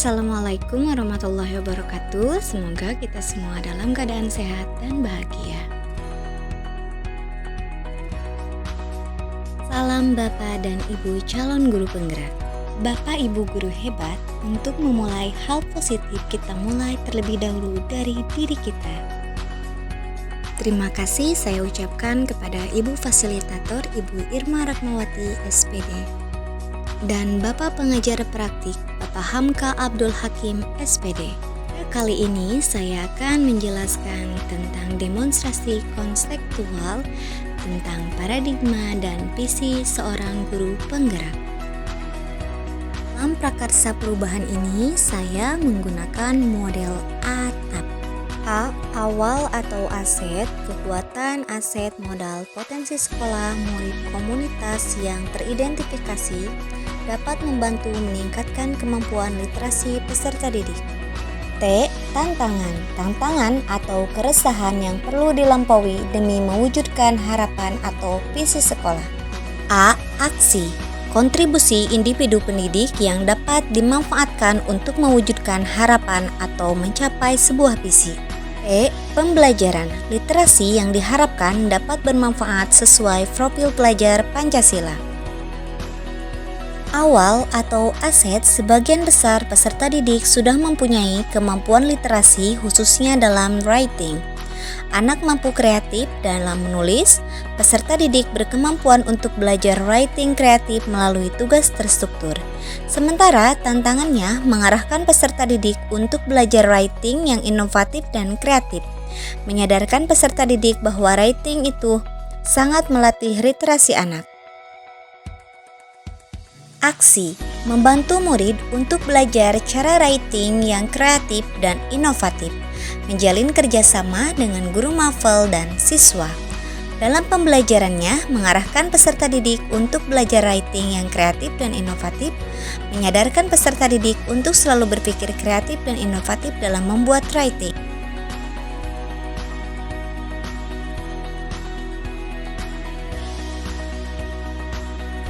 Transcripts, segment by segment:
Assalamualaikum warahmatullahi wabarakatuh. Semoga kita semua dalam keadaan sehat dan bahagia. Salam Bapak dan Ibu calon guru penggerak. Bapak Ibu guru hebat, untuk memulai hal positif kita mulai terlebih dahulu dari diri kita. Terima kasih saya ucapkan kepada Ibu Fasilitator Ibu Irma Ratnawati SPD dan Bapak Pengajar Praktik Bapak Hamka Abdul Hakim SPD. Kali ini saya akan menjelaskan tentang demonstrasi konseptual tentang paradigma dan visi seorang guru penggerak. Dalam prakarsa perubahan ini saya menggunakan model ATAP. A. Awal atau aset, kekuatan, aset, modal, potensi sekolah, murid, komunitas yang teridentifikasi dapat membantu meningkatkan kemampuan literasi peserta didik. T. Tantangan atau keresahan yang perlu dilampaui demi mewujudkan harapan atau visi sekolah. A. Aksi, kontribusi individu pendidik yang dapat dimanfaatkan untuk mewujudkan harapan atau mencapai sebuah visi. E. Pembelajaran, literasi yang diharapkan dapat bermanfaat sesuai profil pelajar Pancasila. Awal atau aset, sebagian besar peserta didik sudah mempunyai kemampuan literasi khususnya dalam writing. Anak mampu kreatif dalam menulis, peserta didik berkemampuan untuk belajar writing kreatif melalui tugas terstruktur. Sementara tantangannya mengarahkan peserta didik untuk belajar writing yang inovatif dan kreatif, menyadarkan peserta didik bahwa writing itu sangat melatih literasi anak. Aksi, membantu murid untuk belajar cara writing yang kreatif dan inovatif, menjalin kerjasama dengan guru mafel dan siswa. Dalam pembelajarannya, mengarahkan peserta didik untuk belajar writing yang kreatif dan inovatif, menyadarkan peserta didik untuk selalu berpikir kreatif dan inovatif dalam membuat writing.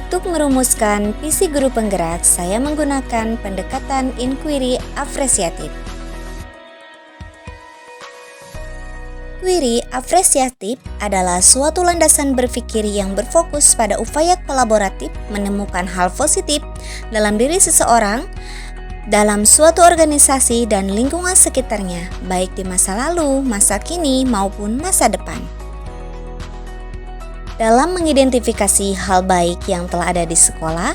Untuk merumuskan visi guru penggerak, saya menggunakan pendekatan inquiry apresiatif. Inquiry apresiatif adalah suatu landasan berpikir yang berfokus pada upaya kolaboratif menemukan hal positif dalam diri seseorang, dalam suatu organisasi dan lingkungan sekitarnya, baik di masa lalu, masa kini, maupun masa depan. Dalam mengidentifikasi hal baik yang telah ada di sekolah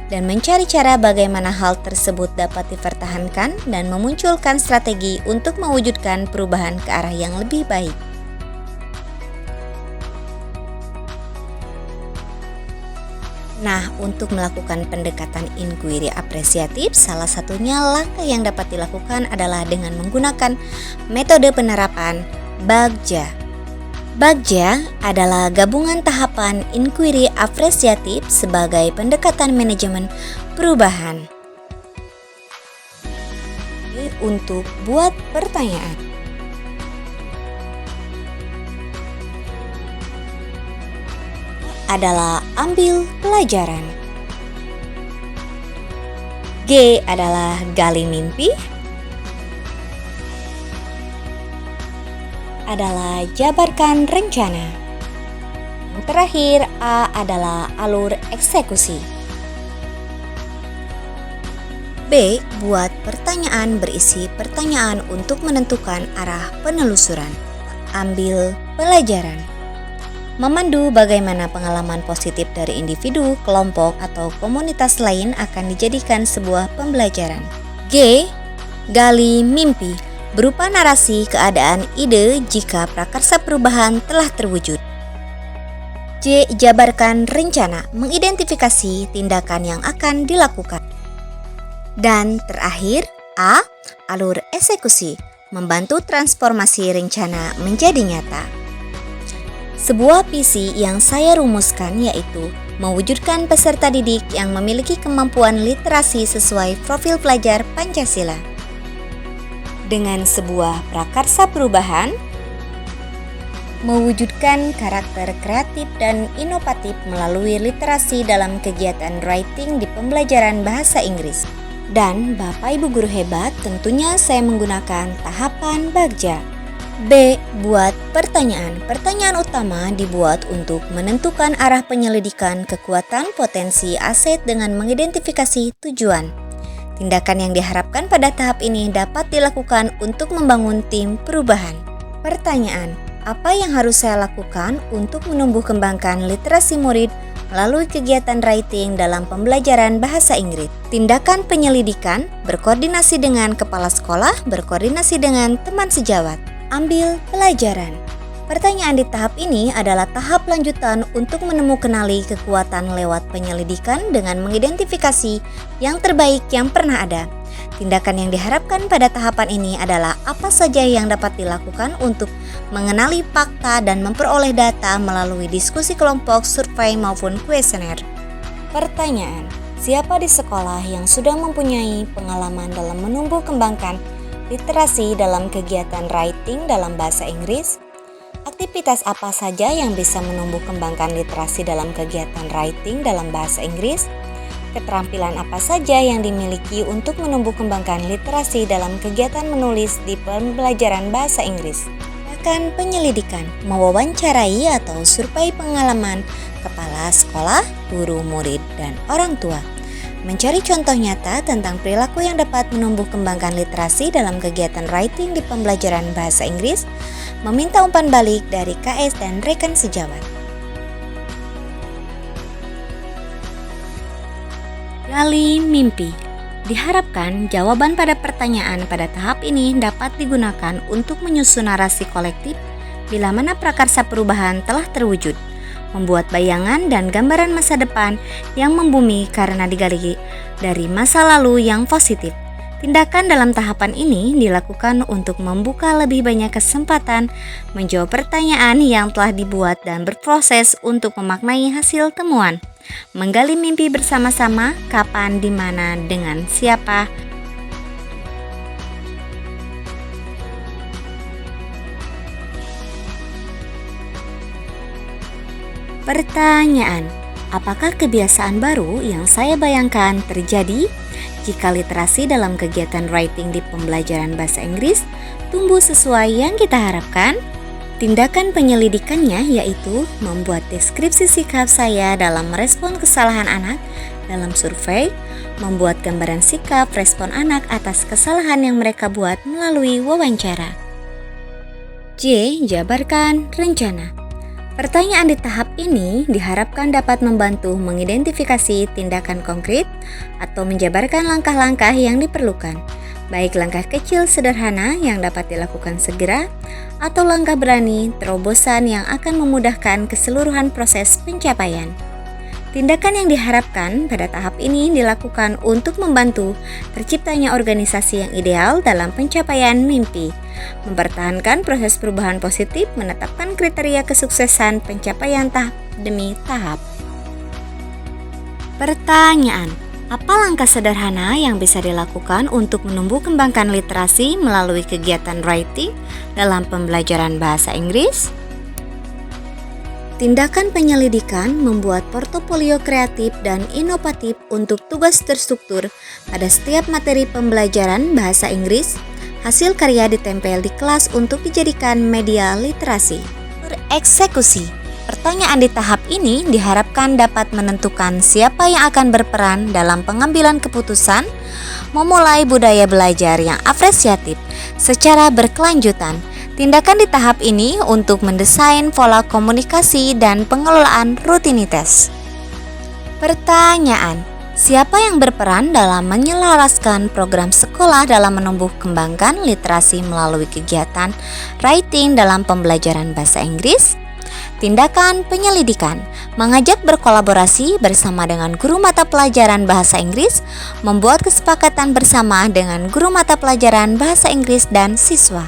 dan mencari cara bagaimana hal tersebut dapat dipertahankan dan memunculkan strategi untuk mewujudkan perubahan ke arah yang lebih baik. Nah, untuk melakukan pendekatan inquiry apresiatif, salah satunya langkah yang dapat dilakukan adalah dengan menggunakan metode penerapan Bagja. Bagja adalah gabungan tahapan inquiry apresiatif sebagai pendekatan manajemen perubahan. Untuk buat pertanyaan. Adalah ambil pelajaran. G adalah gali mimpi. Adalah jabarkan rencana. Yang terakhir, A adalah alur eksekusi. B. Buat pertanyaan berisi pertanyaan untuk menentukan arah penelusuran. Ambil pelajaran. Memandu bagaimana pengalaman positif dari individu, kelompok, atau komunitas lain akan dijadikan sebuah pembelajaran. G. Gali mimpi, berupa narasi keadaan ide jika prakarsa perubahan telah terwujud. J. Jabarkan rencana, mengidentifikasi tindakan yang akan dilakukan. Dan terakhir, A. Alur eksekusi, membantu transformasi rencana menjadi nyata. Sebuah visi yang saya rumuskan yaitu mewujudkan peserta didik yang memiliki kemampuan literasi sesuai profil pelajar Pancasila. Dengan sebuah prakarsa perubahan, mewujudkan karakter kreatif dan inovatif melalui literasi dalam kegiatan writing di pembelajaran bahasa Inggris. Dan Bapak Ibu guru hebat, tentunya saya menggunakan tahapan bagja. B. Buat pertanyaan. Pertanyaan utama dibuat untuk menentukan arah penyelidikan kekuatan potensi aset dengan mengidentifikasi tujuan. Tindakan yang diharapkan pada tahap ini dapat dilakukan untuk membangun tim perubahan. Pertanyaan, apa yang harus saya lakukan untuk menumbuh kembangkan literasi murid melalui kegiatan writing dalam pembelajaran bahasa Inggris? Tindakan penyelidikan, berkoordinasi dengan kepala sekolah, berkoordinasi dengan teman sejawat. Ambil pelajaran. Pertanyaan di tahap ini adalah tahap lanjutan untuk menemukan kekuatan lewat penyelidikan dengan mengidentifikasi yang terbaik yang pernah ada. Tindakan yang diharapkan pada tahapan ini adalah apa saja yang dapat dilakukan untuk mengenali fakta dan memperoleh data melalui diskusi kelompok, survei maupun kuesioner. Pertanyaan, siapa di sekolah yang sudah mempunyai pengalaman dalam menumbuh kembangkan literasi dalam kegiatan writing dalam bahasa Inggris? Aktivitas apa saja yang bisa menumbuh kembangkan literasi dalam kegiatan writing dalam bahasa Inggris? Keterampilan apa saja yang dimiliki untuk menumbuh kembangkan literasi dalam kegiatan menulis di pembelajaran bahasa Inggris? Akan penyelidikan, mewawancarai atau survei pengalaman kepala sekolah, guru, murid, dan orang tua. Mencari contoh nyata tentang perilaku yang dapat menumbuh kembangkan literasi dalam kegiatan writing di pembelajaran bahasa Inggris, meminta umpan balik dari KS dan rekan sejawat. Gali mimpi. Diharapkan jawaban pada pertanyaan pada tahap ini dapat digunakan untuk menyusun narasi kolektif bila mana prakarsa perubahan telah terwujud, membuat bayangan dan gambaran masa depan yang membumi karena digali dari masa lalu yang positif. Tindakan dalam tahapan ini dilakukan untuk membuka lebih banyak kesempatan menjawab pertanyaan yang telah dibuat dan berproses untuk memaknai hasil temuan. Menggali mimpi bersama-sama, kapan, di mana, dengan siapa. Pertanyaan, apakah kebiasaan baru yang saya bayangkan terjadi jika literasi dalam kegiatan writing di pembelajaran bahasa Inggris tumbuh sesuai yang kita harapkan? Tindakan penyelidikannya yaitu membuat deskripsi sikap saya dalam merespon kesalahan anak dalam survei, membuat gambaran sikap respon anak atas kesalahan yang mereka buat melalui wawancara. J. Jabarkan rencana. Pertanyaan di tahap ini diharapkan dapat membantu mengidentifikasi tindakan konkret atau menjabarkan langkah-langkah yang diperlukan, baik langkah kecil sederhana yang dapat dilakukan segera atau langkah berani terobosan yang akan memudahkan keseluruhan proses pencapaian. Tindakan yang diharapkan pada tahap ini dilakukan untuk membantu terciptanya organisasi yang ideal dalam pencapaian mimpi, mempertahankan proses perubahan positif, menetapkan kriteria kesuksesan pencapaian tahap demi tahap. Pertanyaan, apa langkah sederhana yang bisa dilakukan untuk menumbuh kembangkan literasi melalui kegiatan writing dalam pembelajaran bahasa Inggris? Tindakan penyelidikan membuat portofolio kreatif dan inovatif untuk tugas terstruktur pada setiap materi pembelajaran bahasa Inggris. Hasil karya ditempel di kelas untuk dijadikan media literasi. Bereksekusi. Pertanyaan di tahap ini diharapkan dapat menentukan siapa yang akan berperan dalam pengambilan keputusan, memulai budaya belajar yang apresiatif secara berkelanjutan. Tindakan di tahap ini untuk mendesain pola komunikasi dan pengelolaan rutinitas. Pertanyaan, siapa yang berperan dalam menyelaraskan program sekolah dalam menumbuh kembangkan literasi melalui kegiatan writing dalam pembelajaran bahasa Inggris? Tindakan penyelidikan, mengajak berkolaborasi bersama dengan guru mata pelajaran bahasa Inggris, membuat kesepakatan bersama dengan guru mata pelajaran bahasa Inggris dan siswa.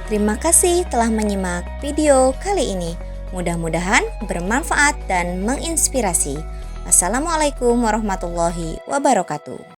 Terima kasih telah menyimak video kali ini. Mudah-mudahan bermanfaat dan menginspirasi. Assalamualaikum warahmatullahi wabarakatuh.